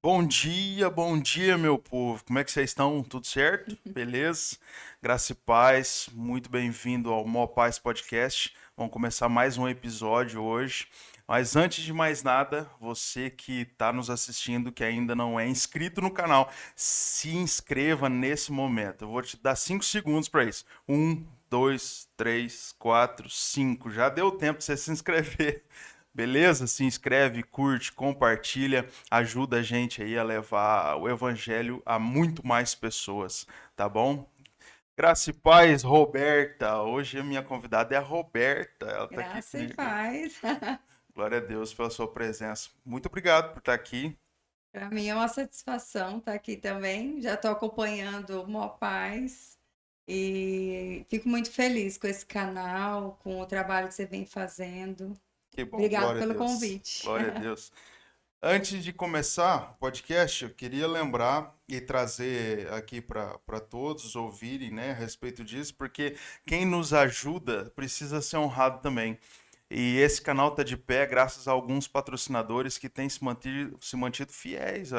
Bom dia, meu povo. Como é que vocês estão? Tudo certo? Beleza? Graça e paz. Muito bem-vindo ao Mó Paz Podcast. Vamos começar mais um episódio hoje. Mas antes de mais nada, você que está nos assistindo, que ainda não é inscrito no canal, se inscreva nesse momento. Eu vou te dar 5 segundos para isso. Um, dois, três, quatro, cinco. Já deu tempo de você se inscrever. Beleza? Se inscreve, curte, compartilha, ajuda a gente aí a levar o evangelho a muito mais pessoas, tá bom? Graça e paz, Roberta. Hoje a minha convidada é a Roberta, ela tá aqui Graça e comigo. paz. Glória a Deus pela sua presença. Muito obrigado por estar aqui. Para mim é uma satisfação estar aqui também. Já estou acompanhando o Mó Paz e fico muito feliz com esse canal, com o trabalho que você vem fazendo. Que bom, Obrigado glória a pelo Deus. convite. Glória a Deus. Antes de começar o podcast, eu queria lembrar e trazer aqui para todos ouvirem, né, a respeito disso, porque quem nos ajuda precisa ser honrado também. E esse canal está de pé graças a alguns patrocinadores que têm se mantido fiéis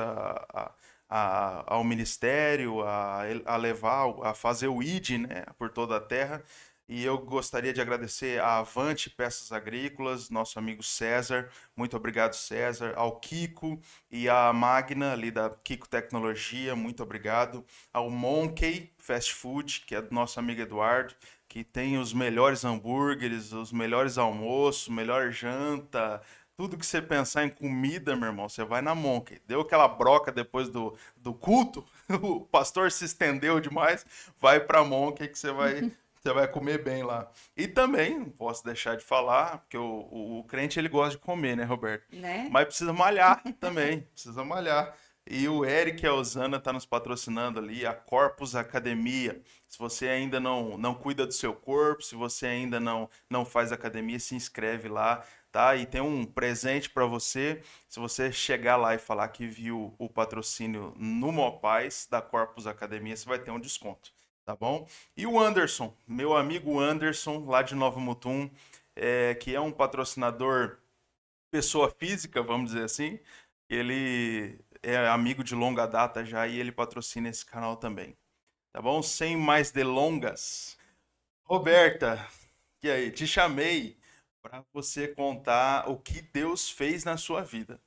ao ministério, a levar, a fazer o ID, né, por toda a terra. E eu gostaria de agradecer a Avante Peças Agrícolas, nosso amigo César. Muito obrigado, César. Ao Kiko e à Magna, ali da Kiko Tecnologia. Muito obrigado. Ao Monkey Fast Food, que é do nosso amigo Eduardo, que tem os melhores hambúrgueres, os melhores almoços, melhor janta, tudo que você pensar em comida, meu irmão, você vai na Monkey. Deu aquela broca depois do culto, o pastor se estendeu demais, vai pra Monkey que você vai comer bem lá. E também, não posso deixar de falar, porque o crente ele gosta de comer, né, Roberto? Né? Mas precisa malhar também, precisa malhar. E o Eric e a Osana tá nos patrocinando ali, a Corpus Academia. Se você ainda não cuida do seu corpo, se você ainda não faz academia, se inscreve lá, tá? E tem um presente para você. Se você chegar lá e falar que viu o patrocínio no Mopaz da Corpus Academia, você vai ter um desconto, tá bom? E o Anderson, meu amigo Anderson, lá de Nova Mutum, que é um patrocinador pessoa física, vamos dizer assim, ele é amigo de longa data já e ele patrocina esse canal também. Tá bom? Sem mais delongas. Roberta, e aí? Te chamei para você contar o que Deus fez na sua vida.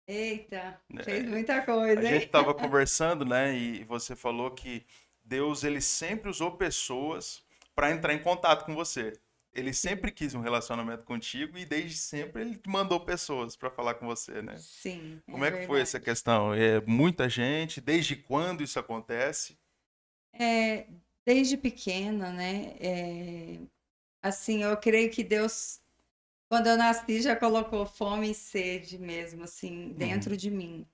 Eita, Né? fez muita A coisa, gente hein? estava conversando, né? E você falou que Deus ele sempre usou pessoas para entrar em contato com você. Ele Sim, sempre quis um relacionamento contigo e desde sempre ele mandou pessoas para falar com você, né? sim, é Como é que foi essa verdade. questão? É muita gente? Desde quando isso acontece? É, desde pequena, né? Assim, eu creio que Deus, quando eu nasci, já colocou fome e sede mesmo, assim, dentro Uhum, de mim.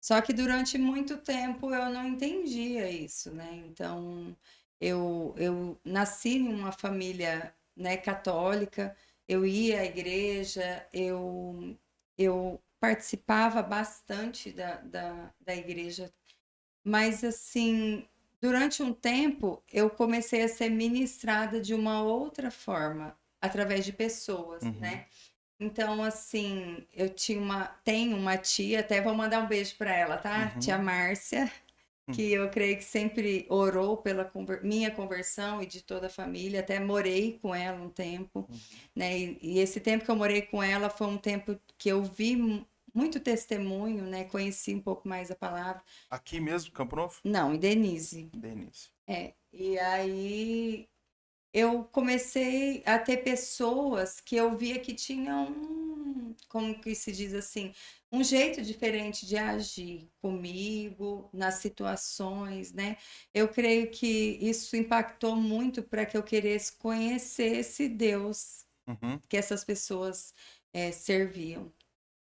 Só que durante muito tempo eu não entendia isso, né? Então, eu nasci em uma família, né, católica, eu ia à igreja, eu participava bastante da igreja, mas, assim, durante um tempo eu comecei a ser ministrada de uma outra forma, através de pessoas, uhum, né? Então, assim, tenho uma tia, até vou mandar um beijo para ela, tá? Tia uhum, Márcia, que eu creio que sempre orou pela minha conversão e de toda a família. Até morei com ela um tempo, uhum. né? E esse tempo que eu morei com ela foi um tempo que eu vi muito testemunho, né? Conheci um pouco mais a palavra. Aqui mesmo, Campo Novo? Não, em Denise. Denise. É. E aí eu comecei a ter pessoas que eu via que tinham como que se diz assim, um jeito diferente de agir comigo, nas situações, né? Eu creio que isso impactou muito para que eu queresse conhecer esse Deus Uhum. que essas pessoas serviam.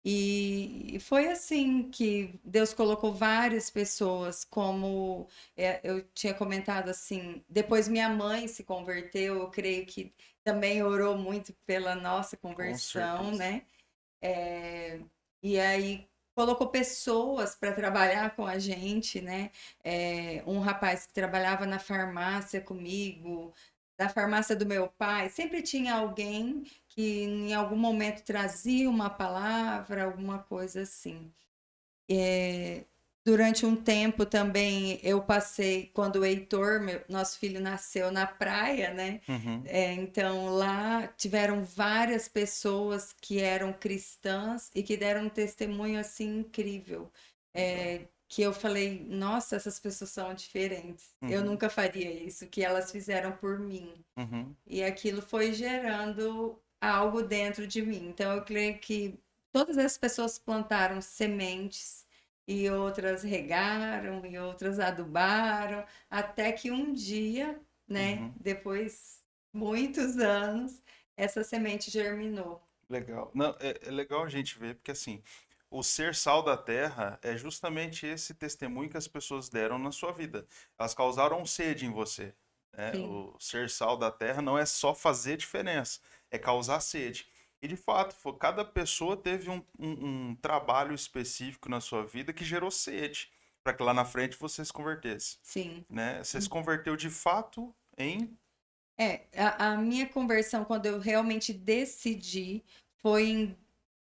E foi assim que Deus colocou várias pessoas, como eu tinha comentado assim, depois minha mãe se converteu, eu creio que também orou muito pela nossa Com conversão, certeza. né? E aí colocou pessoas para trabalhar com a gente, né? Um rapaz que trabalhava na farmácia comigo, da farmácia do meu pai, sempre tinha alguém que em algum momento trazia uma palavra, alguma coisa assim. É, durante um tempo também eu passei, quando o Heitor, nosso filho, nasceu na praia, né? Uhum. Então lá tiveram várias pessoas que eram cristãs e que deram um testemunho assim incrível. Legal. Que eu falei, nossa, essas pessoas são diferentes. Eu Uhum. nunca faria isso, que elas fizeram por mim. Uhum. E aquilo foi gerando algo dentro de mim. Então, eu creio que todas as pessoas plantaram sementes e outras regaram e outras adubaram, até que um dia, né, Uhum. depois muitos anos, essa semente germinou. Legal. Não, é legal a gente ver, porque assim, o ser sal da terra é justamente esse testemunho que as pessoas deram na sua vida. Elas causaram sede em você, né? Sim, O ser sal da terra não é só fazer diferença, é causar sede. E de fato, cada pessoa teve um trabalho específico na sua vida que gerou sede, para que lá na frente você se convertesse, sim. né? Você se converteu de fato em. A minha conversão, quando eu realmente decidi, foi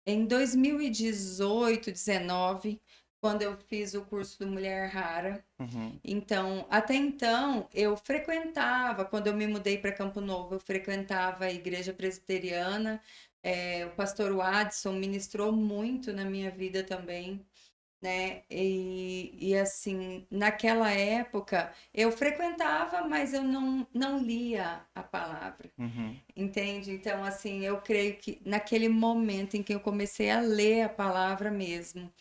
em 2018, 19, quando eu fiz o curso do Mulher Rara. Uhum. Então, até então, eu frequentava, quando eu me mudei para Campo Novo, eu frequentava a igreja presbiteriana. O pastor Watson ministrou muito na minha vida também, né? E assim, naquela época, eu frequentava, mas eu não lia a palavra. Uhum. Entende? Então, assim, eu creio que naquele momento em que eu comecei a ler a palavra mesmo,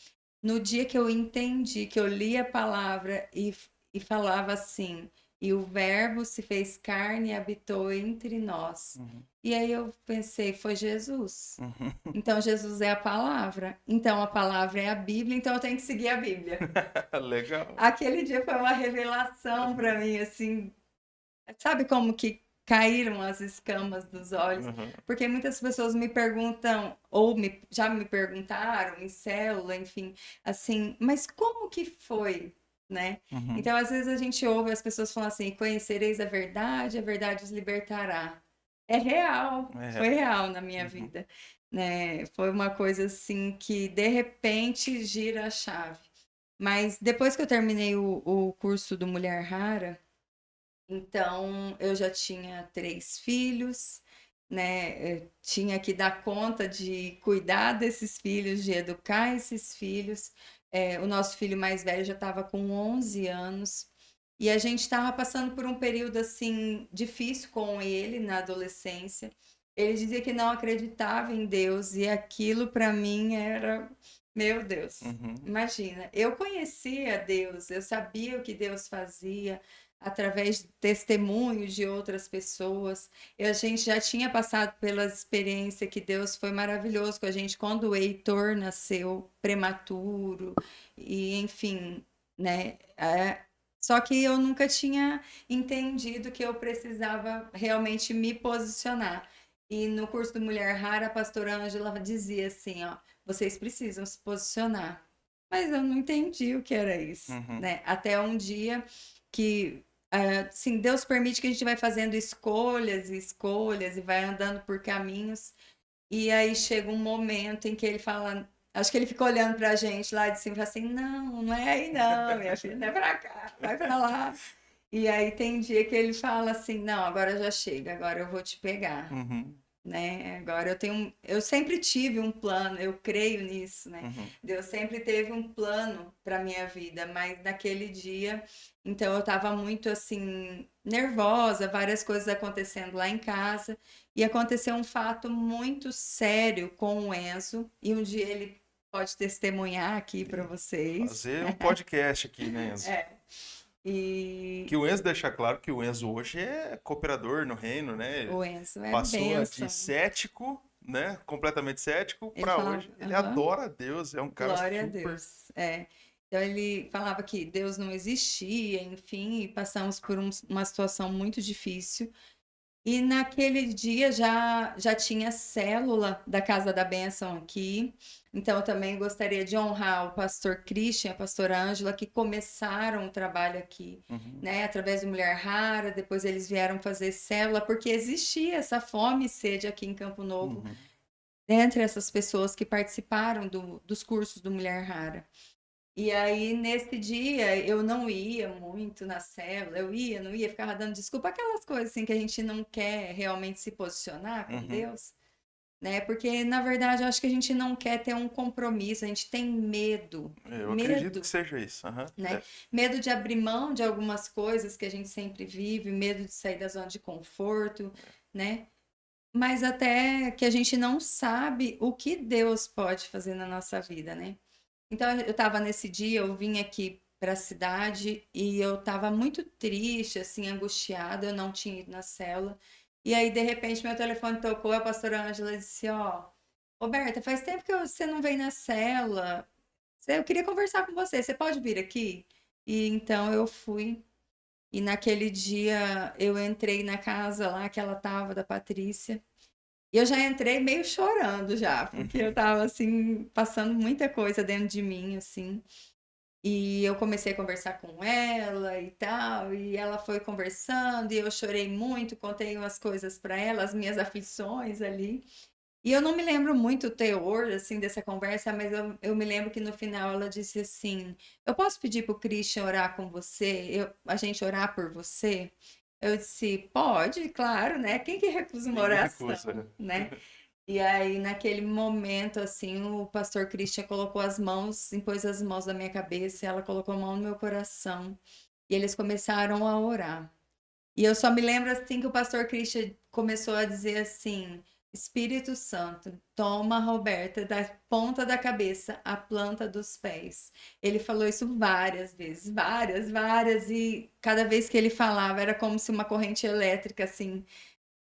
no dia que eu entendi, que eu li a palavra e falava assim, e o Verbo se fez carne e habitou entre nós. Uhum. E aí eu pensei, foi Jesus. Uhum. Então, Jesus é a palavra. Então, a palavra é a Bíblia, então eu tenho que seguir a Bíblia. Legal. Aquele dia foi uma revelação para mim, assim, sabe como que caíram as escamas dos olhos? Uhum. Porque muitas pessoas me perguntam, ou já me perguntaram em célula, enfim, assim, mas como que foi, né? Uhum. Então, às vezes a gente ouve as pessoas falando assim: conhecereis a verdade os libertará. É real, É foi real. real na minha Uhum. vida, né? Foi uma coisa assim que de repente gira a chave. Mas depois que eu terminei o curso do Mulher Rara, então, eu já tinha 3 filhos, né? Eu tinha que dar conta de cuidar desses filhos, de educar esses filhos. O nosso filho mais velho já estava com 11 anos e a gente estava passando por um período assim difícil com ele na adolescência. Ele dizia que não acreditava em Deus e aquilo para mim era, meu Deus. Uhum. Imagina, eu conhecia Deus, eu sabia o que Deus fazia, através de testemunhos de outras pessoas. E a gente já tinha passado pela experiência que Deus foi maravilhoso com a gente quando o Heitor nasceu prematuro e enfim, né? Só que eu nunca tinha entendido que eu precisava realmente me posicionar. E no curso do Mulher Rara, a pastora Ângela dizia assim, ó, vocês precisam se posicionar. Mas eu não entendi o que era isso, Uhum. né? Até um dia que sim, Deus permite que a gente vai fazendo escolhas e escolhas e vai andando por caminhos. E aí chega um momento em que ele fala, acho que ele fica olhando pra gente lá de cima e fala assim: não, não é aí não, minha filha, não é pra cá, vai pra lá. E aí tem dia que ele fala assim: não, agora já chega, agora eu vou te pegar, Uhum. né? Agora eu sempre tive um plano, eu creio nisso, né? Uhum. Deus sempre teve um plano para minha vida, mas naquele dia, então eu estava muito assim nervosa, várias coisas acontecendo lá em casa, e aconteceu um fato muito sério com o Enzo, e um dia ele pode testemunhar aqui para E vocês. fazer um podcast aqui, né, Enzo? É, e Que o Enzo deixa claro que o Enzo hoje é cooperador no reino, né? Ele o Enzo é passou de bênção. cético, né? Completamente cético, Ele para falava, hoje ele aham. adora a Deus, é um cara Glória a super. Deus. Então ele falava que Deus não existia, enfim, e passamos por uma situação muito difícil. E naquele dia já tinha célula da Casa da Bênção aqui. Então eu também gostaria de honrar o pastor Christian, a pastora Ângela, que começaram o trabalho aqui, Uhum. né, através do Mulher Rara, depois eles vieram fazer célula, porque existia essa fome e sede aqui em Campo Novo, Uhum. entre essas pessoas que participaram dos cursos do Mulher Rara. E aí, nesse dia, eu não ia muito na célula, eu ia, não ia, ficava dando desculpa, aquelas coisas assim que a gente não quer realmente se posicionar com Uhum. Deus, né? Porque, na verdade, eu acho que a gente não quer ter um compromisso, a gente tem medo, Eu acredito que medo, seja isso. Aham. né? É. Medo de abrir mão de algumas coisas que a gente sempre vive, medo de sair da zona de conforto, né? Mas até que a gente não sabe o que Deus pode fazer na nossa vida, né? Então, eu estava nesse dia, eu vim aqui para a cidade e eu estava muito triste, assim, angustiada, eu não tinha ido na célula. E aí, de repente, meu telefone tocou, a pastora Ângela disse, ó, Roberta, faz tempo que você não vem na célula, eu queria conversar com você, você pode vir aqui? E então eu fui, e naquele dia eu entrei na casa lá que ela tava, da Patrícia, e eu já entrei meio chorando já, porque eu tava assim, passando muita coisa dentro de mim, assim. E eu comecei a conversar com ela e tal, e ela foi conversando, e eu chorei muito, contei umas coisas para ela, as minhas aflições ali. E eu não me lembro muito o teor, assim, dessa conversa, mas eu me lembro que no final ela disse assim: Eu posso pedir para o Christian orar com você? A gente orar por você? Eu disse: Pode, claro, né? Quem que recusa uma Ninguém recusa. oração, né? E aí, naquele momento, assim, o pastor Christian colocou as mãos, impôs as mãos na minha cabeça, e ela colocou a mão no meu coração, e eles começaram a orar. E eu só me lembro assim que o pastor Christian começou a dizer assim: Espírito Santo, toma a Roberta da ponta da cabeça à planta dos pés. Ele falou isso várias vezes, várias, várias, e cada vez que ele falava era como se uma corrente elétrica assim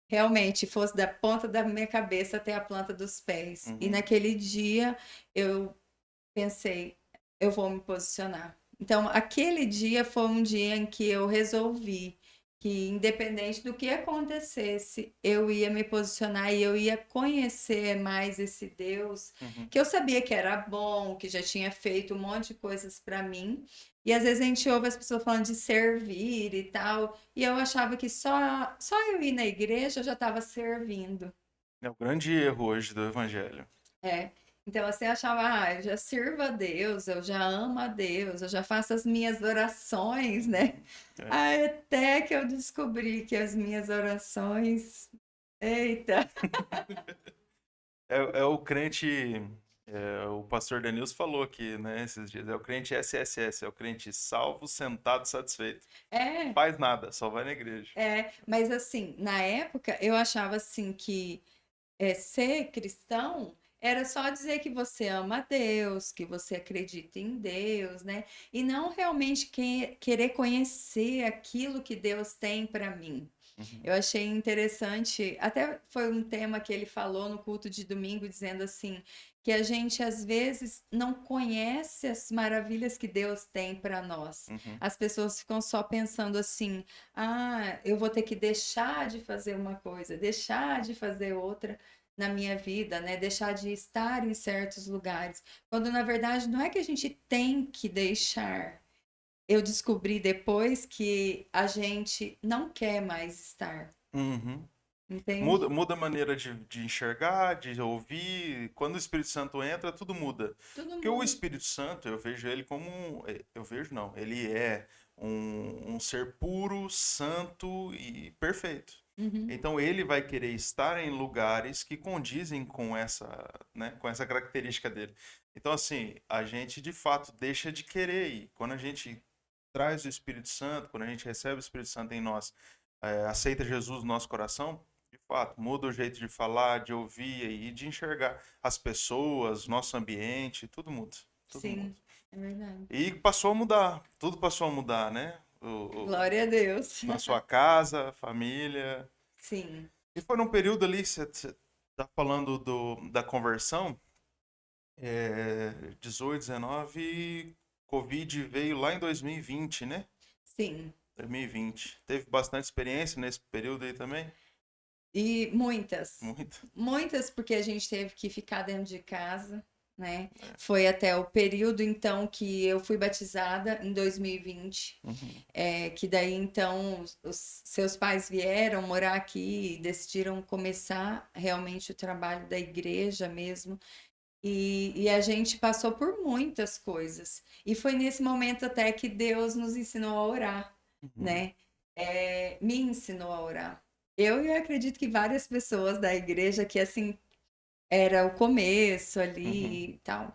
realmente fosse da ponta da minha cabeça até a planta dos pés. E Uhum. naquele dia eu pensei, eu vou me posicionar. Então, aquele dia foi um dia em que eu resolvi que, independente do que acontecesse, eu ia me posicionar e eu ia conhecer mais esse Deus, Uhum. que eu sabia que era bom, que já tinha feito um monte de coisas para mim. E às vezes a gente ouve as pessoas falando de servir e tal, e eu achava que só eu ir na igreja eu já estava servindo. É o grande erro hoje do evangelho. É. Então, assim, eu achava, eu já sirvo a Deus, eu já amo a Deus, eu já faço as minhas orações, né? É, Aí, até que eu descobri que as minhas orações. Eita! é o crente. O pastor Denilson falou aqui, né, esses dias. É o crente SSS, é o crente salvo, sentado, satisfeito. É, Faz nada, só vai na igreja. mas assim, na época eu achava assim que ser cristão era só dizer que você ama a Deus, que você acredita em Deus, né? E não realmente querer conhecer aquilo que Deus tem para mim. Uhum. Eu achei interessante, até foi um tema que ele falou no culto de domingo, dizendo assim, que a gente às vezes não conhece as maravilhas que Deus tem para nós. Uhum. As pessoas ficam só pensando assim: eu vou ter que deixar de fazer uma coisa, deixar de fazer outra na minha vida, né? Deixar de estar em certos lugares. Quando na verdade não é que a gente tem que deixar. Eu descobri depois que a gente não quer mais estar, Uhum. entende? Muda a maneira de enxergar, de ouvir. Quando o Espírito Santo entra, tudo muda. Tudo Porque o muda. Espírito Santo, eu vejo ele como eu vejo não, ele é um ser puro, santo e perfeito. Uhum. Então ele vai querer estar em lugares que condizem com essa, né, com essa característica dele. Então assim, a gente de fato deixa de querer ir. Quando a gente traz o Espírito Santo, quando a gente recebe o Espírito Santo em nós, aceita Jesus no nosso coração, de fato, muda o jeito de falar, de ouvir e de enxergar as pessoas, nosso ambiente, tudo muda. Tudo muda. Sim, é verdade. E passou a mudar, tudo passou a mudar, né? Glória a Deus. Na sua casa, família. Sim, E foi num período ali, você tá falando da conversão, 18, 19, Covid veio lá em 2020, né? sim. 2020. Teve bastante experiência nesse período aí também? E muitas, Muito. muitas porque a gente teve que ficar dentro de casa, né? É. Foi até o período então que eu fui batizada em 2020, Uhum. que daí então os seus pais vieram morar aqui e decidiram começar realmente o trabalho da igreja mesmo. E a gente passou por muitas coisas. E foi nesse momento até que Deus nos ensinou a orar, Uhum. né? Me ensinou a orar. Eu acredito que várias pessoas da igreja que assim era o começo Uhum. ali e tal. É.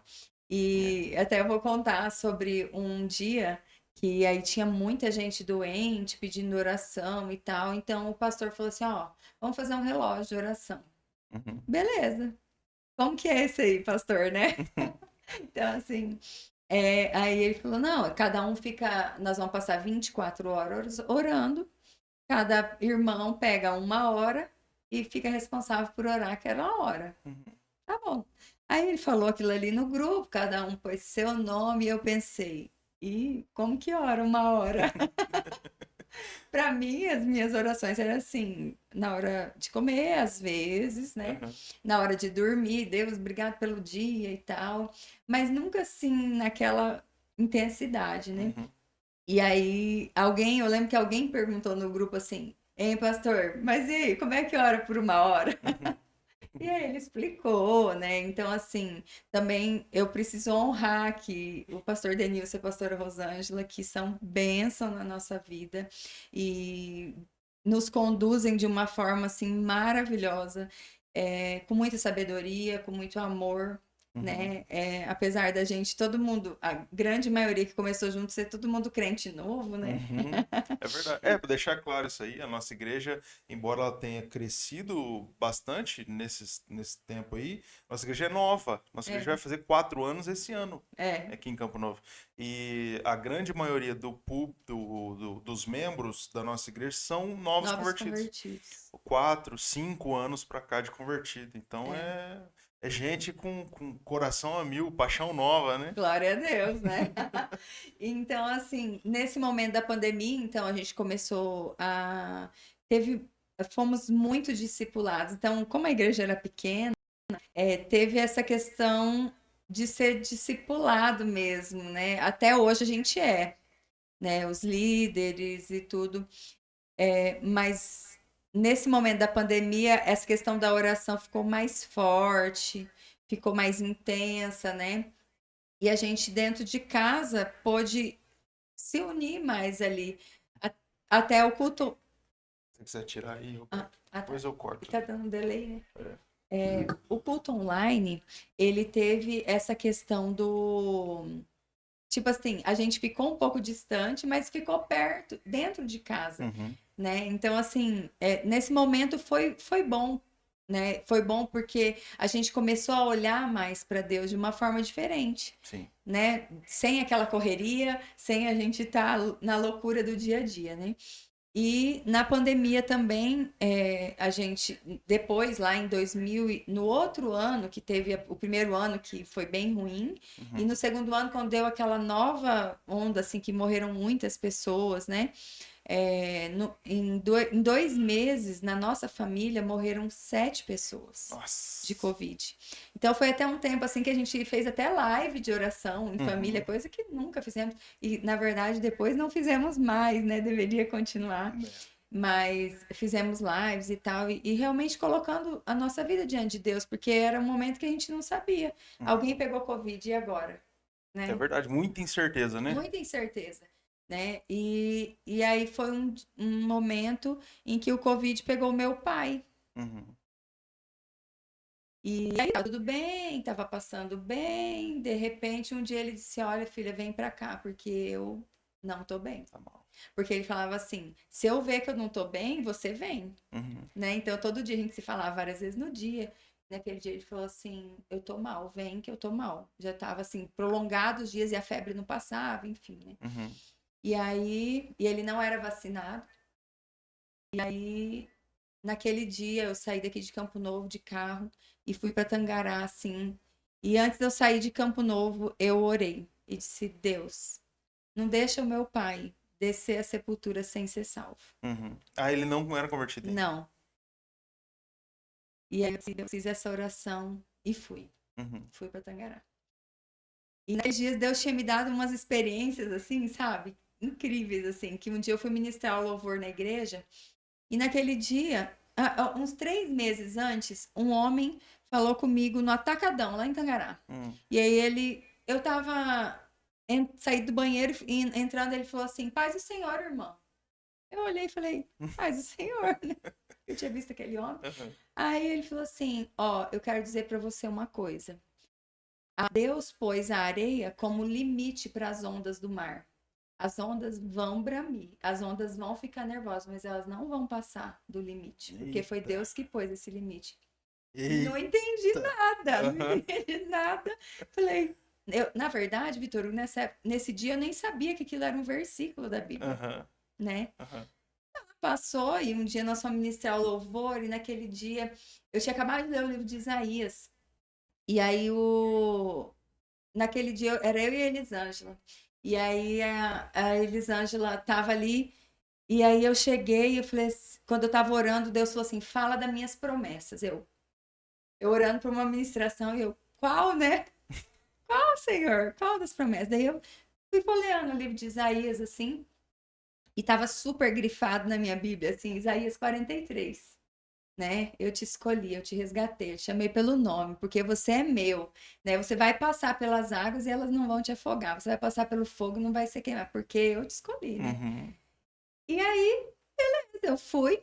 E até eu vou contar sobre um dia que aí tinha muita gente doente pedindo oração e tal. Então o pastor falou assim: ó, vamos fazer um relógio de oração. Uhum. Beleza. Como que é esse aí, pastor, né? Então, assim, aí ele falou: não, cada um fica. Nós vamos passar 24 horas orando, cada irmão pega 1 hora e fica responsável por orar aquela hora. Uhum. Tá bom. Aí ele falou aquilo ali no grupo, cada um pôs seu nome, e eu pensei, e como que ora 1 hora? Para mim, as minhas orações eram assim, na hora de comer, às vezes, né? Uhum. Na hora de dormir, Deus, obrigado pelo dia e tal, mas nunca assim naquela intensidade, né? Uhum. E aí, eu lembro que alguém perguntou no grupo assim, hein, pastor, mas e aí, como é que ora por 1 hora? Uhum. E aí ele explicou, né? Então, assim, também eu preciso honrar que o pastor Denilson e a pastora Rosângela, que são bênção na nossa vida e nos conduzem de uma forma, assim, maravilhosa, com muita sabedoria, com muito amor, Uhum. né? Apesar da gente, todo mundo, a grande maioria que começou junto, ser todo mundo crente novo, né? Uhum. É verdade. É, para deixar claro isso aí, a nossa igreja, embora ela tenha crescido bastante nesse tempo aí, nossa igreja é nova. Nossa igreja vai É, fazer 4 anos esse ano é, aqui em Campo Novo. E a grande maioria dos membros da nossa igreja são novos novos convertidos. convertidos. 4, 5 anos para cá de convertido. Então É. é gente com coração a mil, paixão nova, né? Glória a Deus, né? Então, assim, nesse momento da pandemia, então a gente começou a fomos muito discipulados. Então, como a igreja era pequena, teve essa questão de ser discipulado mesmo, né? Até hoje a gente né? Os líderes e tudo. Mas nesse momento da pandemia, essa questão da oração ficou mais forte, ficou mais intensa, né? E a gente, dentro de casa, pôde se unir mais ali. A- Até o culto. Se quiser tirar aí, eu Ah, corto. tá. Depois eu corto. Tá dando delay, né? É. O culto online, ele teve essa questão do. Tipo assim, a gente ficou um pouco distante, mas ficou perto, dentro de casa, Uhum. né? Então, assim, nesse momento foi bom, né? Foi bom porque a gente começou a olhar mais para Deus de uma forma diferente, Sim. né? Sem aquela correria, sem a gente estar na loucura do dia a dia, né? E na pandemia também, a gente, depois lá em 2000, no outro ano, que teve o primeiro ano que foi bem ruim, e no Uhum. segundo ano, quando deu aquela nova onda, assim, que morreram muitas pessoas, né? Em 2 meses, na nossa família, morreram 7 pessoas de Nossa. Covid. Então foi até um tempo assim que a gente fez até live de oração em família, Uhum. coisa que nunca fizemos. E na verdade depois não fizemos mais, né? Deveria continuar. É. Mas fizemos lives e tal, e realmente colocando a nossa vida diante de Deus, porque era um momento que a gente não sabia. Alguém Uhum. pegou Covid e agora, É né? verdade, muita incerteza, né? Muita incerteza, né? E aí foi um momento em que o Covid pegou meu pai. Uhum. E aí tava tudo bem, tava passando bem. De repente, um dia ele disse: Olha, filha, vem pra cá, porque eu não tô bem. Tá mal. Porque ele falava assim: se eu ver que eu não tô bem, você vem, Uhum. né? Então todo dia a gente se falava várias vezes no dia. Naquele dia ele falou assim: eu tô mal, vem que eu tô mal. Já tava assim, prolongados os dias e a febre não passava, enfim, né? Uhum. E aí, e ele não era vacinado. E aí, naquele dia, eu saí daqui de Campo Novo de carro e fui para Tangará, assim. E antes de eu sair de Campo Novo, eu orei e disse: Deus, não deixa o meu pai descer a sepultura sem ser salvo. Uhum. Ah, ele não era convertido ainda. Não. E aí eu fiz essa oração e fui. Uhum. Fui para Tangará. E naqueles dias Deus tinha me dado umas experiências, assim, sabe? Incríveis, assim. Que um dia eu fui ministrar o louvor na igreja. E naquele dia, uns 3 meses antes, um homem falou comigo no Atacadão, lá em Tangará. E aí eu tava saí do banheiro e entrando, ele falou assim, paz do Senhor, irmão. Eu olhei e falei, paz do Senhor, né? Eu tinha visto aquele homem. Uhum. Aí ele falou assim, ó, eu quero dizer pra você uma coisa. Deus pôs a areia como limite para as ondas do mar. As ondas vão bramir, as ondas vão ficar nervosas, mas elas não vão passar do limite, porque foi Eita. Deus que pôs esse limite. Não Eita. entendi nada, não Aham. entendi nada. Falei, na verdade, Vitor, nesse dia eu nem sabia que aquilo era um versículo da Bíblia, Aham. né? Aham. Passou e um dia nós fomos ministrar o louvor e naquele dia eu tinha acabado de ler o livro de Isaías. E aí naquele dia era eu e a Elisângela. E aí a Elisângela tava ali e aí eu cheguei e eu falei, quando eu tava orando, Deus falou assim: "Fala das minhas promessas". Eu orando por uma ministração e eu, qual, né? Qual, Senhor? Qual das promessas? Daí eu fui folheando o livro de Isaías assim, e tava super grifado na minha Bíblia assim, Isaías 43, né? Eu te escolhi, eu te resgatei, eu te chamei pelo nome, porque você é meu, né? Você vai passar pelas águas e elas não vão te afogar. Você vai passar pelo fogo e não vai se queimar, porque eu te escolhi, né? Uhum. E aí, eu fui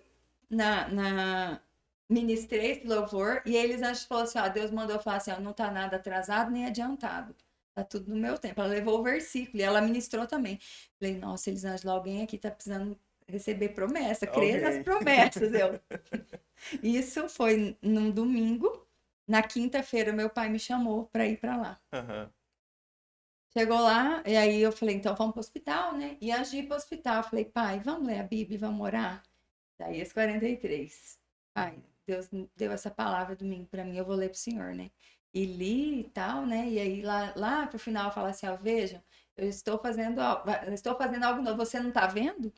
ministrei esse louvor e eles antes falaram assim, ó, Deus mandou falar assim, ó, não tá nada atrasado nem adiantado. Tá tudo no meu tempo. Ela levou o versículo e ela ministrou também. Falei, nossa, Elisângela, alguém aqui tá precisando receber promessa, crer nas Alguém. promessas. Isso foi num domingo. Na quinta-feira, meu pai me chamou para ir para lá. Aham. Chegou lá, e aí eu falei, então vamos para o hospital, né? E antes de ir para o hospital, eu falei, pai, vamos ler a Bíblia e vamos orar? Daí, esse 43. Pai, Deus deu essa palavra domingo para mim, eu vou ler para o senhor, né? E li e tal, né? E aí lá pro final fala assim, ó, veja, eu estou fazendo algo novo, você não tá vendo?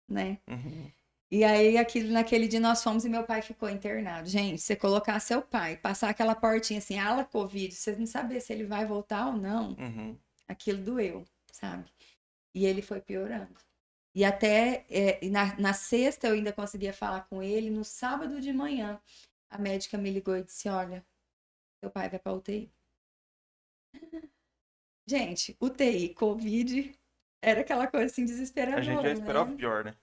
Né? Uhum. E aí, naquele dia nós fomos e meu pai ficou internado. Gente, você colocar seu pai, passar aquela portinha assim, ala Covid, você não saber se ele vai voltar ou não, Uhum. aquilo doeu, sabe? E ele foi piorando. E até na sexta eu ainda conseguia falar com ele, no sábado de manhã, a médica me ligou e disse: Olha, seu pai vai pra UTI. Gente, UTI, Covid, era aquela coisa assim A gente já desesperadora, esperava o né? pior, né?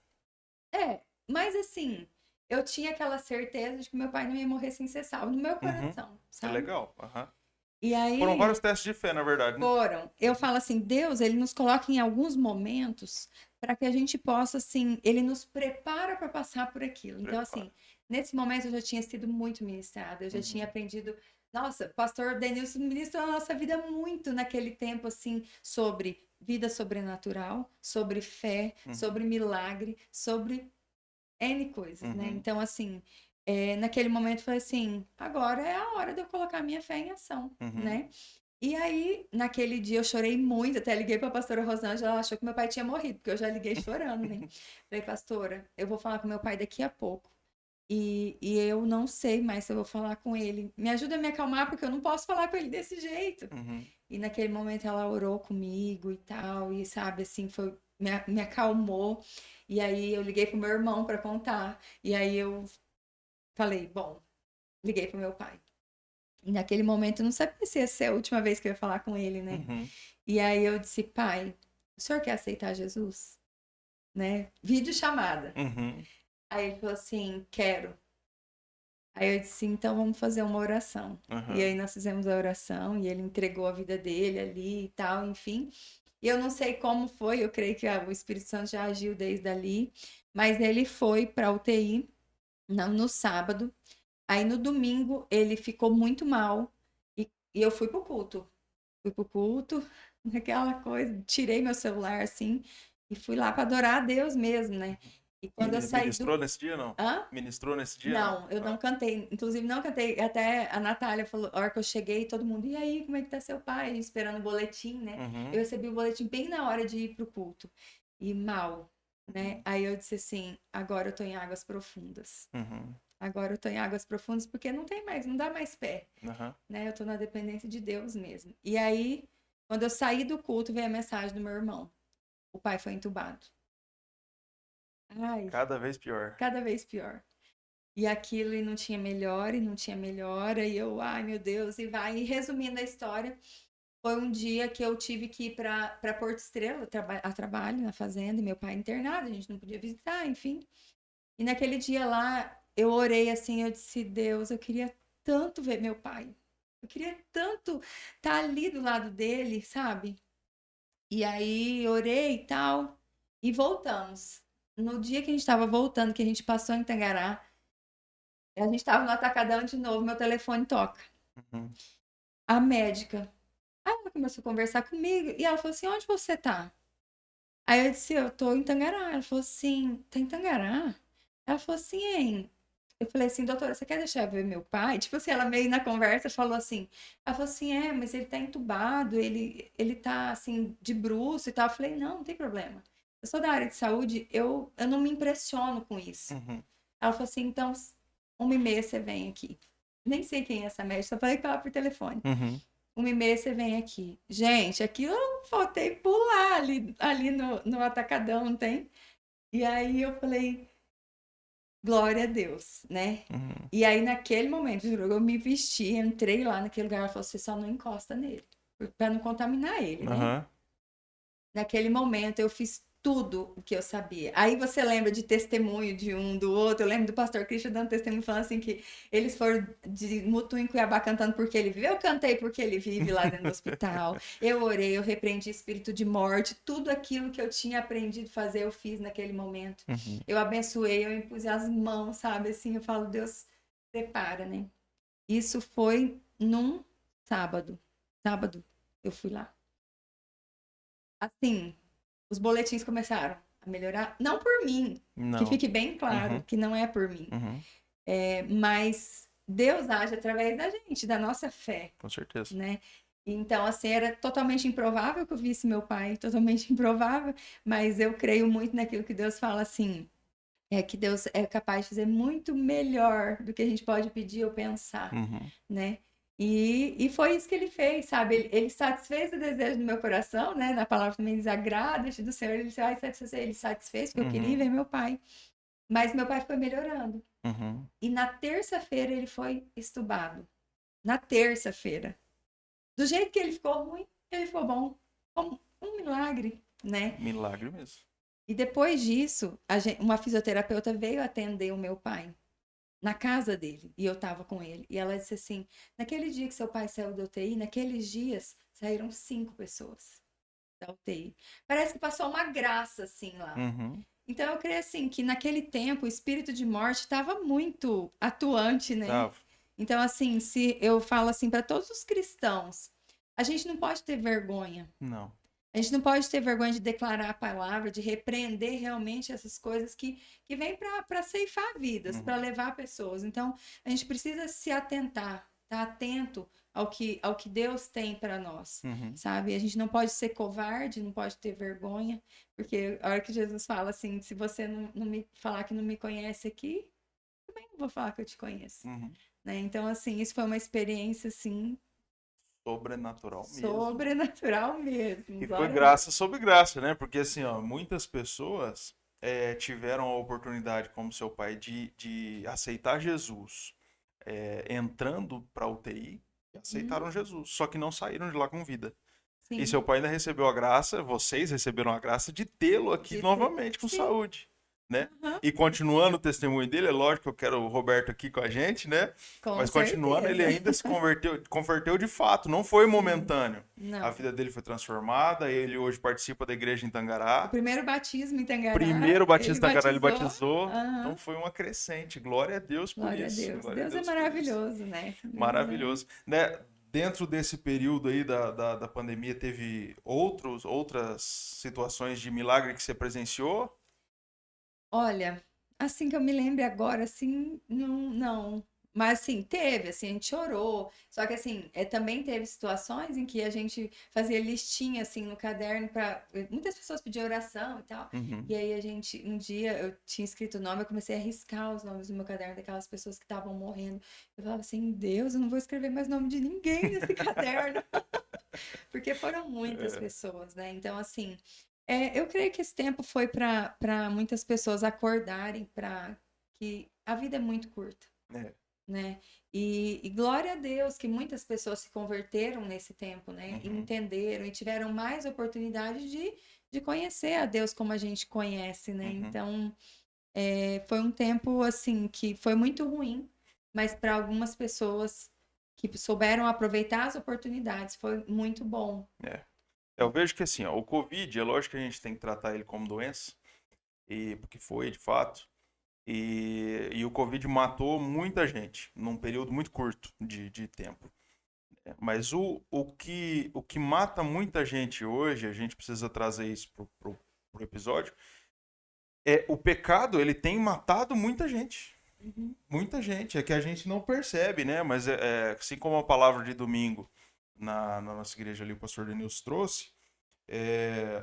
Mas assim, eu tinha aquela certeza de que meu pai não ia morrer sem ser salvo no meu Uhum. coração, É sabe? legal. Aham. E Foram vários aí testes de fé, na verdade, né? eu falo assim, Deus, ele nos coloca em alguns momentos para que a gente possa assim, ele nos prepara para passar por aquilo. Então Prepara. assim, nesse momento eu já tinha sido muito ministrada, eu já tinha Uhum. aprendido. Nossa, pastor Denilson ministrou a nossa vida muito naquele tempo assim sobre vida sobrenatural, sobre fé, Uhum. sobre milagre, sobre N coisas, né? Uhum. Então, assim, naquele momento foi assim, agora é a hora de eu colocar minha fé em ação, Uhum. né? E aí, naquele dia eu chorei muito, até liguei para a pastora Rosângela, ela achou que meu pai tinha morrido, porque eu já liguei chorando, né? Falei, pastora, eu vou falar com meu pai daqui a pouco. E eu não sei mais se eu vou falar com ele. Me ajuda a me acalmar, porque eu não posso falar com ele desse jeito. Uhum. E naquele momento ela orou comigo e tal, e sabe, assim, me acalmou. E aí eu liguei pro meu irmão para contar. E aí eu falei, bom, liguei pro meu pai. E naquele momento eu não sabia se ia ser a última vez que eu ia falar com ele, né? Uhum. E aí eu disse, pai, o senhor quer aceitar Jesus? Né? Vídeo chamada. Uhum. Aí ele falou assim, quero. Aí eu disse, então vamos fazer uma oração. E aí Uhum. nós fizemos a oração e ele entregou a vida dele ali e tal, enfim. E eu não sei como foi, eu creio que o Espírito Santo já agiu desde ali, mas ele foi para a UTI no sábado. Aí no domingo ele ficou muito mal e eu fui pro culto. Fui pro culto, naquela coisa, tirei meu celular assim e fui lá para adorar a Deus mesmo, né? E quando eu saí Ministrou do. nesse dia, não? Hã? Ministrou nesse dia, não? Não, eu não Ah. cantei. Inclusive, não cantei. Até a Natália falou, a hora que eu cheguei, todo mundo, e aí, como é que tá seu pai? Esperando o boletim, né? Eu Uhum. recebi o boletim bem na hora de ir pro culto. E mal, né? Uhum. Aí eu disse assim, agora eu tô em águas profundas. Uhum. Agora eu tô em águas profundas porque não tem mais, não dá mais pé, Uhum. né? Eu tô na dependência de Deus mesmo. E aí, quando eu saí do culto, veio a mensagem do meu irmão. O pai foi entubado. Ai, Cada vez pior. cada vez pior. E aquilo e não tinha melhora, e não tinha melhora, e eu, ai meu Deus, e vai. E resumindo a história, foi um dia que eu tive que ir para Porto Estrela, a trabalho na fazenda, e meu pai internado, a gente não podia visitar, enfim. E naquele dia lá, eu orei assim, eu disse, Deus, eu queria tanto ver meu pai. Eu queria tanto estar ali do lado dele, sabe? E aí orei e tal, e voltamos. No dia que a gente estava voltando, que a gente passou em Tangará, a gente estava no Atacadão de novo, meu telefone toca. Uhum. A médica. Aí ela começou a conversar comigo e ela falou assim: onde você tá? Aí eu disse: eu tô em Tangará. Ela falou assim: tá em Tangará? Ela falou assim: hein? Eu falei assim: doutora, você quer deixar eu ver meu pai? Tipo assim, ela meio na conversa falou assim: ela falou assim: é, mas ele tá entubado, ele tá assim, de bruço e tal. Eu falei: não, não tem problema. Eu sou da área de saúde, eu não me impressiono com isso. Uhum. Ela falou assim: então, 1h30 você vem aqui. Nem sei quem é essa médica, só falei com ela por telefone. Uhum. 1h30 você vem aqui. Gente, aquilo eu faltei pular ali no Atacadão, não tem? E aí eu falei, glória a Deus, né? Uhum. E aí naquele momento, juro, eu me vesti, entrei lá naquele lugar, ela falou, você só não encosta nele, pra não contaminar ele, né? Aham. Naquele momento eu fiz tudo o que eu sabia. Aí você lembra de testemunho de um do outro. Eu lembro do pastor Christian dando testemunho falando assim que eles foram de Mutum em Cuiabá cantando porque ele vive. Eu cantei porque ele vive lá dentro do hospital. Eu orei, eu repreendi espírito de morte. Tudo aquilo que eu tinha aprendido a fazer, eu fiz naquele momento. Uhum. Eu abençoei, eu impus as mãos, sabe? Assim, eu falo, Deus, prepara, né? Isso foi num sábado. Sábado, eu fui lá. Assim, os boletins começaram a melhorar, não por mim, que Não. fique bem claro Uhum. que não é por mim, Uhum. mas Deus age através da gente, da nossa fé, Com certeza. né? Então, assim, era totalmente improvável que eu visse meu pai, totalmente improvável, mas eu creio muito naquilo que Deus fala assim, é que Deus é capaz de fazer muito melhor do que a gente pode pedir ou pensar, Uhum. né? E foi isso que ele fez, sabe? Ele satisfez o desejo do meu coração, né? Na palavra também diz, agrada-te do Senhor, ele vai satisfazer, ele satisfez, porque eu queria Uhum. ver meu pai. Mas meu pai foi melhorando. Uhum. E na terça-feira ele foi estubado. Na terça-feira. Do jeito que ele ficou ruim, ele ficou bom. Como um milagre, né? Milagre mesmo. E depois disso, uma fisioterapeuta veio atender o meu pai na casa dele e eu estava com ele. E ela disse assim: naquele dia que seu pai saiu da UTI, naqueles dias saíram 5 pessoas da UTI. Parece que passou uma graça assim lá. Uhum. Então eu creio assim que naquele tempo o espírito de morte estava muito atuante, né? Tava. Então assim, se eu falo assim para todos os cristãos, a gente não pode ter vergonha. Não. A gente não pode ter vergonha de declarar a palavra, de repreender realmente essas coisas que vêm para ceifar vidas, para Uhum. levar pessoas. Então, a gente precisa se atentar, estar atento ao que Deus tem para nós, Uhum. sabe? A gente não pode ser covarde, não pode ter vergonha, porque a hora que Jesus fala assim, se você não me falar que não me conhece aqui, também não vou falar que eu te conheço, Uhum. né? Então, assim, isso foi uma experiência, assim, Sobrenatural mesmo. sobrenatural mesmo, E foi glória a Deus. graça sobre graça, né? Porque assim, ó, muitas pessoas tiveram a oportunidade, como seu pai, de aceitar Jesus entrando para UTI e Uhum. aceitaram Jesus, só que não saíram de lá com vida. E Sim. seu pai ainda recebeu a graça, vocês receberam a graça de tê-lo aqui De ter. novamente com Sim. saúde, né? Aham. E continuando o testemunho dele, é lógico que eu quero o Roberto aqui com a gente, né? Com Mas continuando, ele certeza. ainda se converteu de fato, não foi Sim. momentâneo. A Não. vida dele foi transformada, ele hoje participa da igreja em O Tangará. primeiro batismo em Tangará, Primeiro ele batismo em Tangará ele batizou. batizou, então Aham. foi uma crescente. Glória a Deus por Glória a isso. Deus. Glória a Deus é Deus por isso. maravilhoso, né? Deus é. Maravilhoso. Né? Dentro desse período aí da pandemia, teve outras situações de milagre que você presenciou? Olha, assim que eu me lembre agora, assim, não, não. Mas assim, teve, assim, a gente chorou. Só que assim, também teve situações em que a gente fazia listinha assim no caderno para muitas pessoas pediam oração e tal. Uhum. E aí a gente, um dia eu tinha escrito o nome, eu comecei a riscar os nomes do meu caderno daquelas pessoas que estavam morrendo. Eu falava assim, Deus, eu não vou escrever mais nome de ninguém nesse caderno, porque foram muitas É. pessoas, né? Então assim, eu creio que esse tempo foi para muitas pessoas acordarem para que a vida é muito curta, É. né? E glória a Deus que muitas pessoas se converteram nesse tempo, né? E Uhum. entenderam e tiveram mais oportunidade de conhecer a Deus como a gente conhece, né? Uhum. Então, foi um tempo, assim, que foi muito ruim, mas para algumas pessoas que souberam aproveitar as oportunidades, foi muito bom. É. Eu vejo que assim, ó, o Covid, é lógico que a gente tem que tratar ele como doença, e porque foi de fato. E o Covid matou muita gente num período muito curto de tempo. Mas o que mata muita gente hoje, a gente precisa trazer isso pro episódio, é o pecado, ele tem matado muita gente. Uhum. Muita gente. É que a gente não percebe, né? Mas assim como a palavra de domingo na nossa igreja ali, o pastor Denilson trouxe,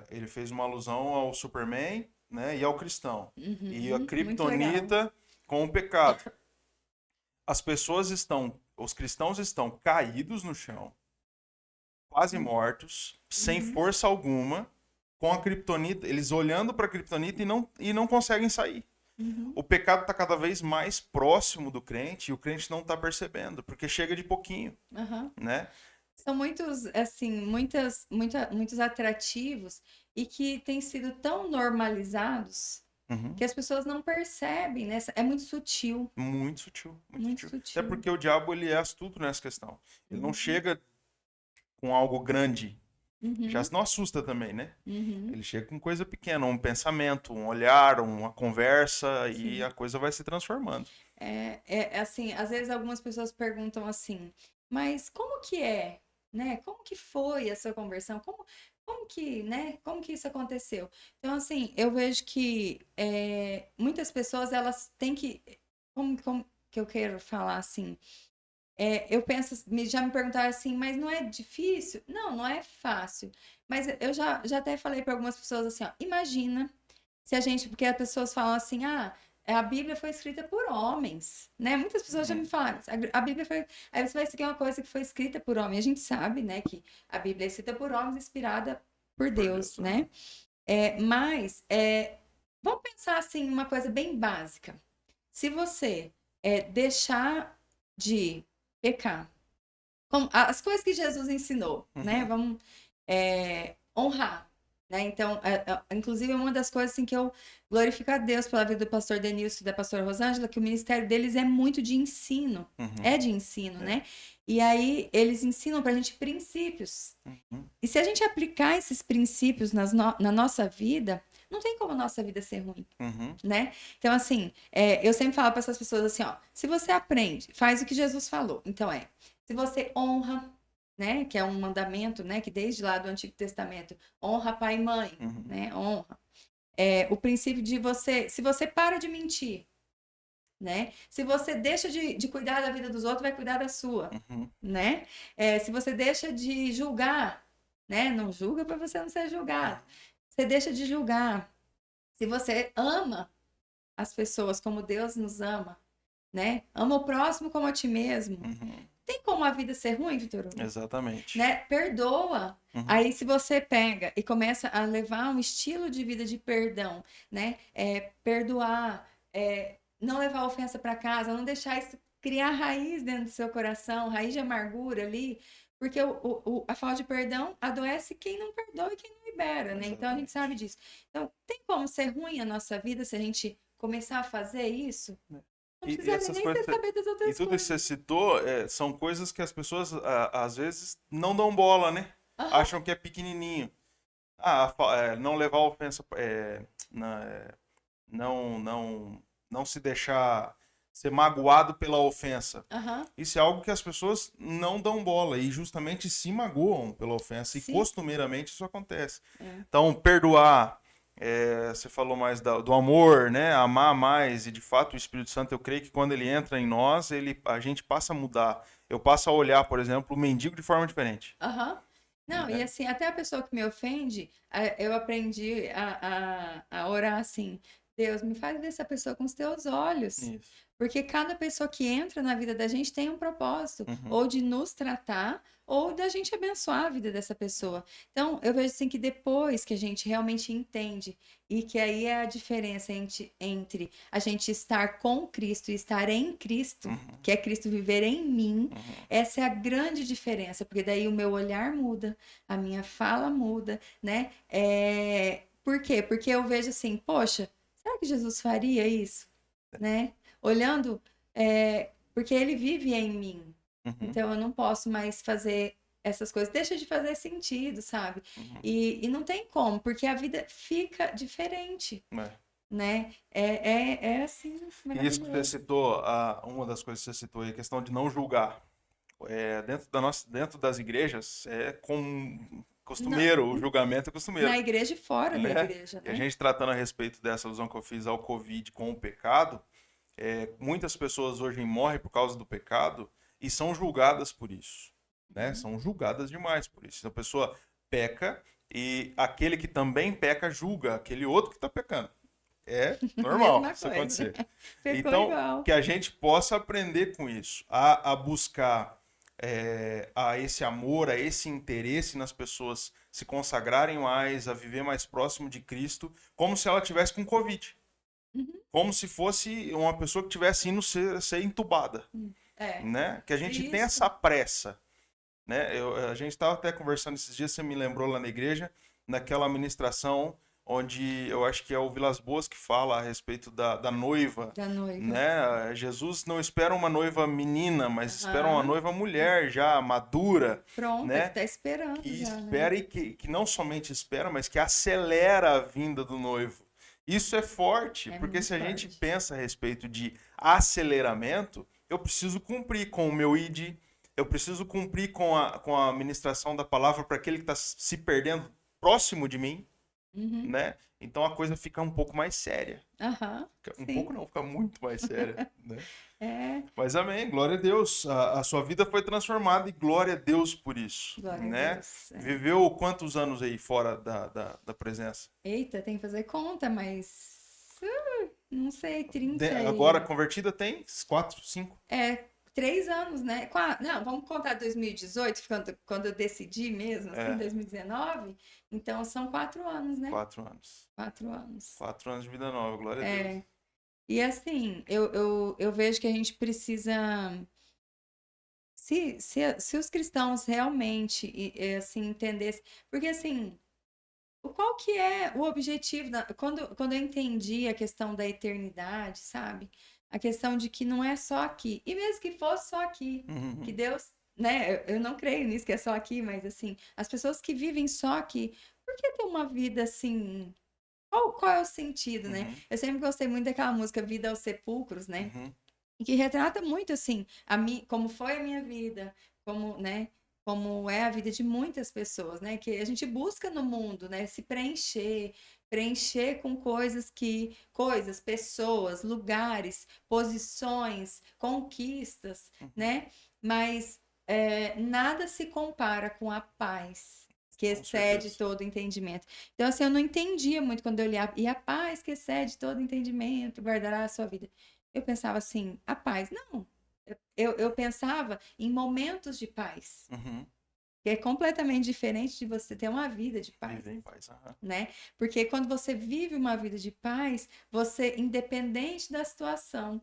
ele fez uma alusão ao Superman, né? E ao cristão. E a Uhum. Muito legal. criptonita com o pecado. Os cristãos estão caídos no chão, quase mortos, sem Uhum. força alguma, com a criptonita, eles olhando para a criptonita e não conseguem sair. Uhum. O pecado está cada vez mais próximo do crente e o crente não está percebendo, porque chega de pouquinho, Aham. né? São muitos, assim, muitos atrativos e que têm sido tão normalizados Uhum. que as pessoas não percebem, né? É muito sutil, Muito sutil, muito muito sutil. Até sutil. porque o diabo ele é astuto nessa questão. Ele não Uhum. chega com algo grande, já Uhum. não assusta também, né? Uhum. Ele chega com coisa pequena, um pensamento, um olhar, uma conversa e Sim. a coisa vai se transformando. Assim, às vezes algumas pessoas perguntam assim, mas como que é, né? Como que foi a sua conversão? Como que, né? Como que isso aconteceu? Então, assim, eu vejo que muitas pessoas, elas têm que, como que eu quero falar assim? Eu penso, já me perguntaram assim, mas não é difícil? Não, não é fácil. Mas eu já até falei para algumas pessoas assim, ó, imagina se a gente, porque as pessoas falam assim, a Bíblia foi escrita por homens, né? Muitas pessoas já me Uhum. falaram, a Bíblia foi, aí você vai seguir uma coisa que foi escrita por homem. A gente sabe, né, que a Bíblia é escrita por homens, inspirada por Por Deus, Deus. Uhum. né? Mas vamos pensar assim, uma coisa bem básica. Se você deixar de pecar, as coisas que Jesus ensinou, né? Uhum. Vamos honrar, né? Então, inclusive, é uma das coisas assim, que eu glorifico a Deus pela vida do pastor Denilson e da pastora Rosângela, que o ministério deles é muito de ensino, Uhum. é de ensino, É. né? E aí, eles ensinam pra gente princípios. Uhum. E se a gente aplicar esses princípios na nossa vida, não tem como a nossa vida ser ruim. Uhum. Né? Então, assim, eu sempre falo para essas pessoas assim, ó, se você aprende, faz o que Jesus falou. Então, se você honra, né, que é um mandamento, né, que desde lá do Antigo Testamento, honra pai e mãe, Uhum. né, honra. O princípio de se você para de mentir, né, se você deixa de cuidar da vida dos outros, vai cuidar da sua, Uhum. né, se você deixa de julgar, né, não julga para você não ser julgado, você deixa de julgar, se você ama as pessoas como Deus nos ama, né? Ama o próximo como a ti mesmo. Uhum. Tem como a vida ser ruim, Vitor Hugo? Exatamente. Né? Perdoa. Uhum. Aí, se você pega e começa a levar um estilo de vida de perdão, né? Perdoar, não levar ofensa para casa, não deixar isso criar raiz dentro do seu coração, raiz de amargura ali, porque a falta de perdão adoece quem não perdoa e quem não libera, né? Então a gente sabe Exatamente. disso. Então, tem como ser ruim a nossa vida se a gente começar a fazer isso? Não E precisa essas nem coisas, saber das e outras tudo isso que coisas. você citou, são coisas que as pessoas às vezes não dão bola, né? Aham, Acham que é pequenininho. Não levar ofensa, não, não se deixar ser magoado pela ofensa. aham, Isso é algo que as pessoas não dão bola e justamente se magoam pela ofensa e sim. costumeiramente isso acontece. É. Então, perdoar, você falou mais do amor, né? Amar mais e de fato o Espírito Santo, eu creio que quando ele entra em nós, a gente passa a mudar. Eu passo a olhar, por exemplo, o mendigo de forma diferente. Aham. Não, e Né? assim, até a pessoa que me ofende, eu aprendi a orar assim: Deus, me faz ver essa pessoa com os teus olhos. Isso. Porque cada pessoa que entra na vida da gente tem um propósito, Uhum. ou de nos tratar, ou da gente abençoar a vida dessa pessoa. Então, eu vejo assim que depois que a gente realmente entende, e que aí é a diferença entre a gente estar com Cristo e estar em Cristo, Uhum. que é Cristo viver em mim, Uhum. essa é a grande diferença, porque daí o meu olhar muda, a minha fala muda, né? Por quê? Porque eu vejo assim, poxa, será que Jesus faria isso? Né? Olhando, porque ele vive em mim. Uhum. Então eu não posso mais fazer essas coisas. Deixa de fazer sentido, sabe? Uhum. E não tem como, porque a vida fica diferente, É. né? É assim, E isso que você maravilhoso. citou, uma das coisas que você citou aí, a questão de não julgar. Dentro das igrejas é Na, costumeiro, o julgamento é na costumeiro, igreja e fora da né? igreja, E a né? gente tratando a respeito dessa alusão que eu fiz ao Covid com o pecado, muitas pessoas hoje morrem por causa do pecado e são julgadas por isso, né? Uhum. São julgadas demais por isso. Então, a pessoa peca e aquele que também peca julga aquele outro que está pecando. É normal Mesma isso coisa, né? acontecer. Ficou Então, igual. que a gente possa aprender com isso, a buscar a esse amor, a esse interesse nas pessoas se consagrarem mais, a viver mais próximo de Cristo, como se ela tivesse com Covid. Uhum. Como se fosse uma pessoa que tivesse indo ser entubada, É, né? Que a gente tem isso. essa pressa, né? A gente estava até conversando esses dias, você me lembrou lá na igreja, naquela ministração onde eu acho que é o Vilas Boas que fala a respeito da noiva, Da noiva. né? Jesus não espera uma noiva menina, mas espera uma Aham. noiva mulher já madura, Pronta, que né? tá esperando Que já, né? espera e que não somente espera, mas que acelera a vinda do noivo. Isso é forte, É porque se muito a gente forte. pensa a respeito de aceleramento, eu preciso cumprir com o meu ID, eu preciso cumprir com a ministração da palavra para aquele que está se perdendo próximo de mim, Uhum. né? Então a coisa fica um pouco mais séria. Aham, Um pouco sim. não, fica muito mais séria, né? É, Mas amém, glória a Deus. A sua vida foi transformada e glória a Deus por isso, glória a né? Deus. É. Viveu quantos anos aí fora da presença? Eita, tem que fazer conta, mas não sei, 30 Agora e. convertida tem 4, 5, É, 3 anos, né? Não, vamos contar 2018, quando eu decidi mesmo, assim, 2019. Então são 4 anos, né? 4 anos. 4 anos. 4 anos de vida nova, glória a Deus. É, e assim, eu vejo que a gente precisa. Se os cristãos realmente assim, entendessem. Porque assim. Qual que é o objetivo? Quando eu entendi a questão da eternidade, sabe? A questão de que não é só aqui. E mesmo que fosse só aqui, que Uhum, Deus, né? Eu não creio nisso que é só aqui, mas assim, as pessoas que vivem só aqui, por que ter uma vida assim? Qual é o sentido, né? uhum, Eu sempre gostei muito daquela música Vida aos Sepulcros, né? uhum, E que retrata muito assim como foi a minha vida, como, né, como é a vida de muitas pessoas, né, que a gente busca no mundo, né, se preencher com coisas, pessoas, lugares, posições, conquistas, uhum. né, mas nada se compara com a paz que Com excede certeza. todo entendimento. Então, assim, eu não entendia muito quando eu olhava, e a paz que excede todo entendimento guardará a sua vida. Eu pensava assim, a paz. Não. Eu pensava em momentos de paz, Uhum. que é completamente diferente de você ter uma vida de paz, Viver em paz. Aham. né? Porque quando você vive uma vida de paz, você, independente da situação,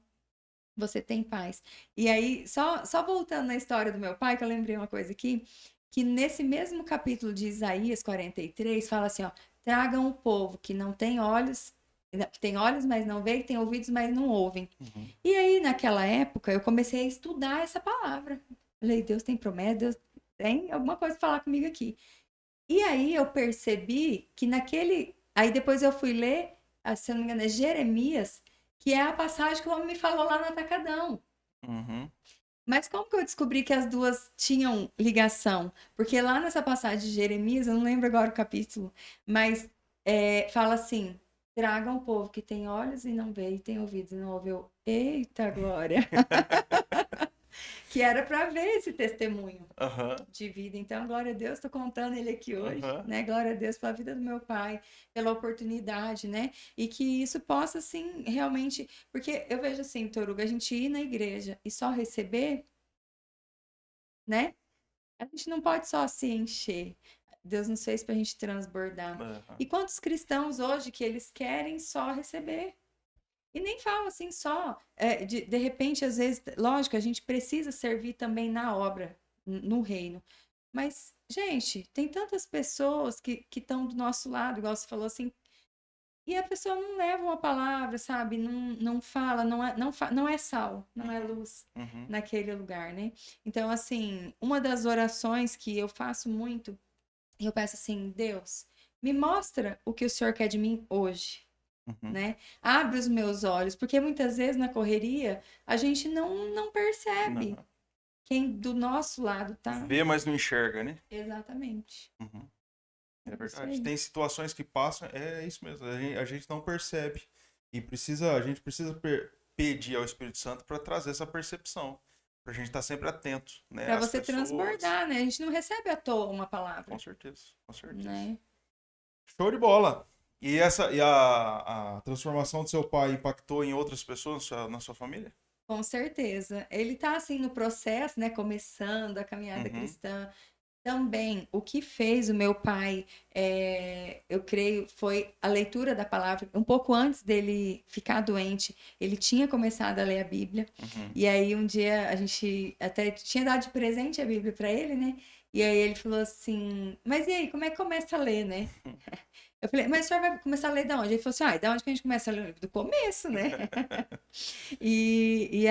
você tem paz. E aí, só voltando na história do meu pai, que eu lembrei uma coisa aqui, que nesse mesmo capítulo de Isaías 43, fala assim, ó, tragam o povo que não tem olhos, que tem olhos, mas não vê, que tem ouvidos, mas não ouvem. Uhum. E aí, naquela época, eu comecei a estudar essa palavra. Falei, Deus tem promessa, Deus tem alguma coisa para falar comigo aqui. E aí eu percebi que naquele. Aí depois eu fui ler, se eu não me engano, é Jeremias, que é a passagem que o homem me falou lá no Atacadão. Uhum. Mas como que eu descobri que as duas tinham ligação? Porque lá nessa passagem de Jeremias, eu não lembro agora o capítulo, mas fala assim: traga um povo que tem olhos e não vê, e tem ouvidos e não ouve. Eu, eita glória! que era para ver esse testemunho Aham, de vida. Então, glória a Deus, estou contando ele aqui hoje, aham. né? Glória a Deus pela vida do meu pai, pela oportunidade, né? E que isso possa, assim, realmente. Porque eu vejo assim, Toruga, a gente ir na igreja e só receber, né? A gente não pode só se encher. Deus nos fez para a gente transbordar. Aham. E quantos cristãos hoje que eles querem só receber? E nem falo assim só. De repente, às vezes, lógico, a gente precisa servir também na obra, no reino. Mas, gente, tem tantas pessoas que estão do nosso lado, igual você falou assim, e a pessoa não leva uma palavra, sabe? Não fala, não é sal, não é luz Uhum. naquele lugar, né? Então, assim, uma das orações que eu faço muito, eu peço assim, Deus, me mostra o que o Senhor quer de mim hoje, Uhum. né? Abre os meus olhos, porque muitas vezes na correria a gente não percebe Não. quem do nosso lado tá. Vê, mas não enxerga, né? Exatamente. Uhum. É É isso verdade. aí. Tem situações que passam, é isso mesmo. A gente não percebe. E a gente precisa pedir ao Espírito Santo para trazer essa percepção. Para a gente estar sempre atento, né? Para Às você pessoas. transbordar, né? A gente não recebe à toa uma Com palavra, certeza, com certeza. né? Show de bola. E a transformação do seu pai impactou em outras pessoas na sua família? Com certeza. Ele tá assim no processo, né? Começando a caminhada Uhum, cristã. Também, o que fez o meu pai, eu creio, foi a leitura da palavra. Um pouco antes dele ficar doente, ele tinha começado a ler a Bíblia. uhum. E aí, um dia, a gente até tinha dado de presente a Bíblia para ele, né? E aí, ele falou assim: Mas e aí, como é que começa a ler, né? Eu falei: Mas o senhor vai começar a ler da onde? Ele falou assim: Ah, da onde que a gente começa a ler? Do começo, né? E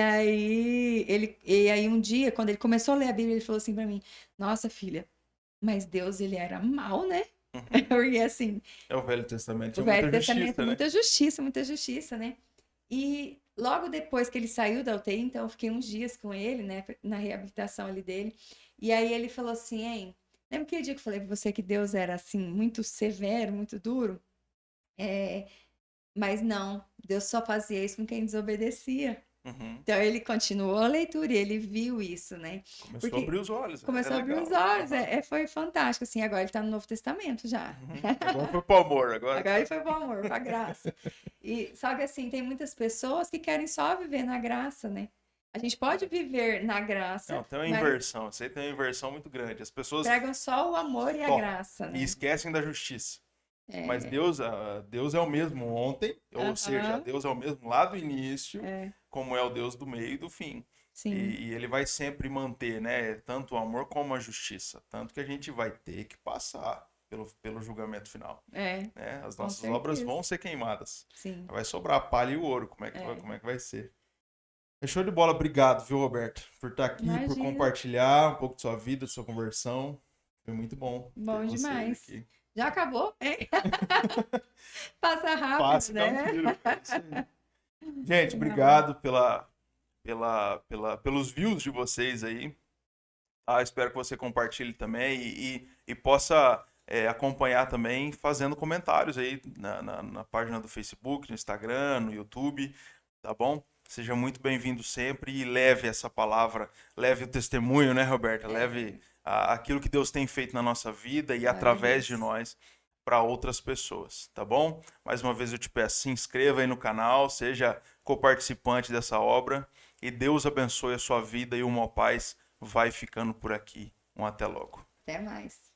aí um dia, quando ele começou a ler a Bíblia, ele falou assim para mim: Nossa, filha, mas Deus, ele era mau, né? Uhum. Porque assim, É o Velho Testamento, o tinha Velho muita Testamento, justiça, né? muita justiça, né? E logo depois que ele saiu da UTI, então eu fiquei uns dias com ele, né, na reabilitação ali dele. E aí ele falou assim: Hein, lembra aquele dia que eu falei pra você que Deus era assim, muito severo, muito duro? É, mas não, Deus só fazia isso com quem desobedecia. Uhum. Então ele continuou a leitura e ele viu isso, né? Começou a Porque abrir os olhos, é começou a abrir os legal. olhos, Aham. foi fantástico, assim, agora ele está no Novo Testamento já. Uhum. Agora foi pro amor, agora Agora ele tá. foi pro amor, pra graça. E só que assim, tem muitas pessoas que querem só viver na graça, né? A gente pode viver na graça, Não, tem uma mas inversão. Isso aí tem uma inversão muito grande. As pessoas pregam só o amor e a só graça, e né? esquecem da justiça. Mas É, Deus é o mesmo ontem, ou seja, aham, Deus é o mesmo lá do início, é, como é o Deus do meio e do fim. sim, E ele vai sempre manter, né, tanto o amor como a justiça. Tanto que a gente vai ter que passar pelo julgamento final. Né? As com nossas obras certeza, vão ser queimadas. sim, Vai sobrar a palha e o ouro. é. Como é que vai ser? É show de bola. Obrigado, viu, Roberto? Por estar aqui, por Imagina, compartilhar um pouco de sua vida, de sua conversão. Foi muito bom ter bom vocês demais. aqui. Já acabou? É. Passa rápido, Passe né? Campiro. É isso aí. Gente, Não. obrigado pelos views de vocês aí. Tá? Espero que você compartilhe também e possa acompanhar também fazendo comentários aí na página do Facebook, no Instagram, no YouTube, tá bom? Seja muito bem-vindo sempre e leve essa palavra, leve o testemunho, né, Roberta? É, Leve aquilo que Deus tem feito na nossa vida e glória a através de Deus. nós para outras pessoas, tá bom? Mais uma vez eu te peço, se inscreva aí no canal, seja coparticipante dessa obra e Deus abençoe a sua vida e o Mó Paz vai ficando por aqui. Um até logo. Até mais.